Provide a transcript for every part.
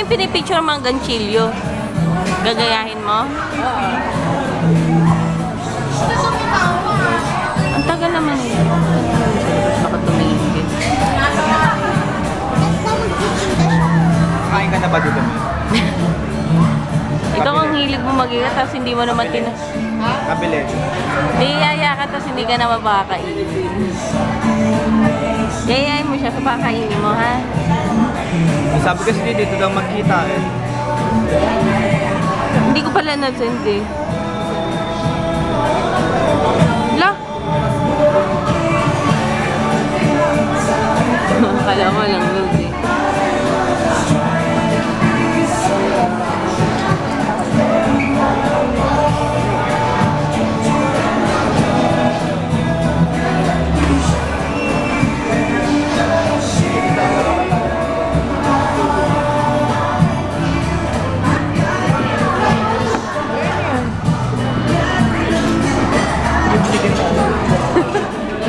yung pinipicture mo ang ganchilyo? Gagayahin mo? Oo. Ang tagal naman eh. Baka tumingin din. Kain ka na ba dito, May? Ikaw ang hilig mo mag-iga, tapos hindi mo naman Kabili. Hindi, yaya ka, tapos hindi ka naman makakainin. Yayain mo siya sa pakainin mo, ha? Sabi kasi dito daw magkita eh. Hindi ko pala na-send eh. La! Kala mo lang load eh.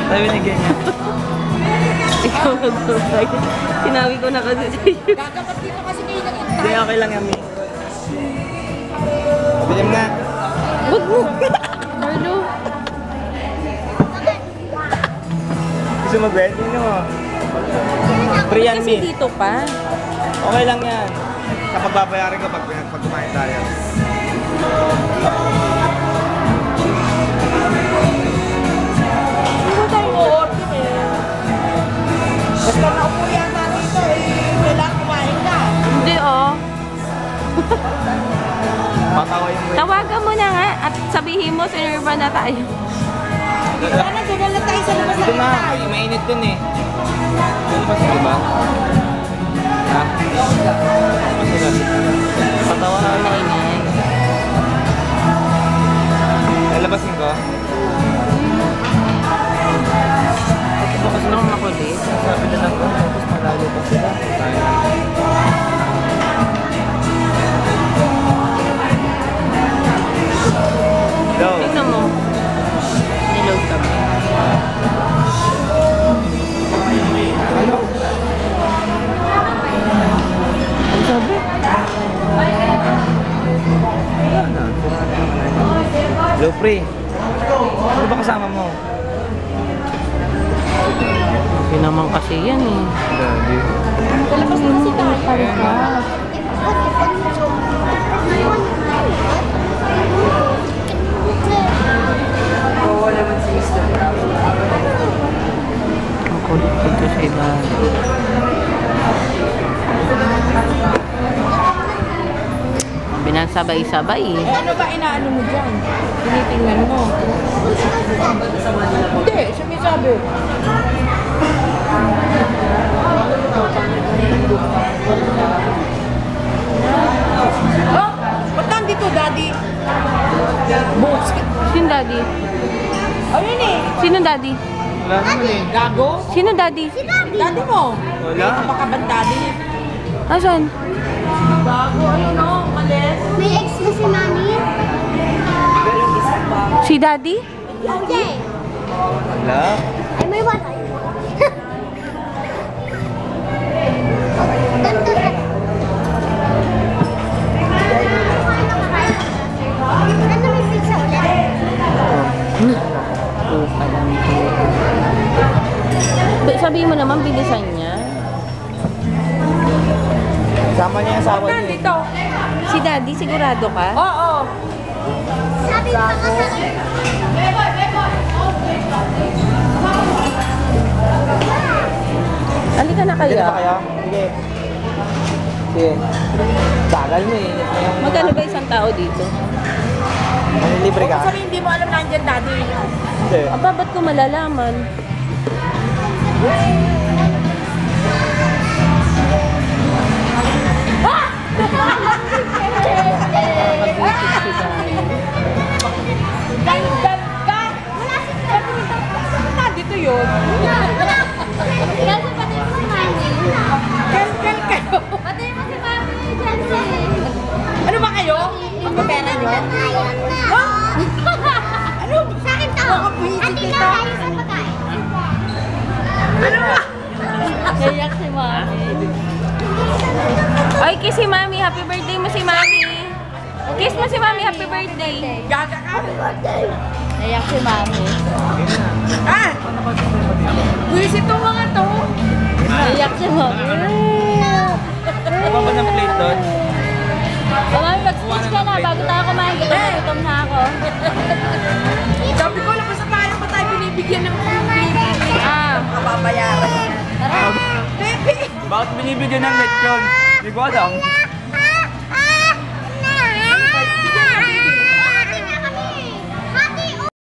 Sabi ni Kenya. Ikaw nag-surprise. Sinabi ko na kasi sa iyo. Gagapat dito kasi kayo nag-intay. Hindi, okay lang yan, May. Bilim nga. Wag mo! Carlo! Gusto mag-bed? Hindi mo. Free yan, Kasi May. dito pa. Okay lang yan. Kapag babayarin ka pag kumain tayo. Hindi mo tayo order eh. Basta naupo yata dito eh. Kailangan kumain ka. Hindi oh. Matawa yung way. Tawagan mo na nga at sabihin mo sinurba na tayo. Sana doon na tayo sa labas Dito na. tayo. Mainit dun eh. Dito ba sila ba? Ha? Masila. Patawa na. Nainay. Lalabasin ko? Ito kasi Nung makulit. sabi na lang ko. Tapos malalo pa sila. Tayo. Hello. Tignan mo. Niload kami. Ano? Ano sabi? Wala na. Hello, pre. Ano ba kasama mo? Hindi naman kasi yan eh. Grabe. Kalabas na kasi tayo. Ang kulit ko sa iba. Binasabay-sabay eh. Eh ano ba inaano mo dyan? Tinitingnan mo. Hindi, sumisabi. Oh, ba't nandito, Daddy? Books. Sino daddy? Ayun eh. Sino daddy? Wala naman eh. Gago? Sino daddy? Daddy mo. Wala. Baka ba daddy? Asan? Gago, ano no? Malis. May ex na si Mami? Si daddy? Hindi. Wala. Ay, may wala. Ano may pizza ulit? Sabihin mo naman, bilisan niya. Sama niya yung asawa niya. Nandito. Si daddy, sigurado ka? Oo. Sabi pa nga sa akin. Halika na Hindi na kaya. ba kaya? Sige. Sige. Tagal mo eh. Magkano ba isang tao dito? Manilibre ka? Sabi hindi mo alam na andyan, Daddy. Hindi. Aba, ba't ko malalaman? Mag-isip si daddy. Gandang ka. Wala si Mami. Nandito yun. Wala. Kasi pati mo si Mami. Kel kayo. Pati mo si Mami. Jensen. Ano ba kayo? Magpapera nyo? Ayun na. Ano? Sa akin to. Baka buwisit Ate ito. na tayo sa pagkain. Ano ba? kiss si Mami. Happy birthday mo si Mami. Kiss mo si Mami. Happy birthday. Gaga ka. Naiyak si Mami. Ah! Buwisit itong mga to. Naiyak si Mami. Ano ba ng plate doon? O Mami, mag-speech ka na bago tayo kumain. Gutom na ako. Sabi ko, labas na tayo pa tayo binibigyan ng Ah. kababayaran. Tara. Baby! Bakit binibigyan ng lechon? Hindi ko alam.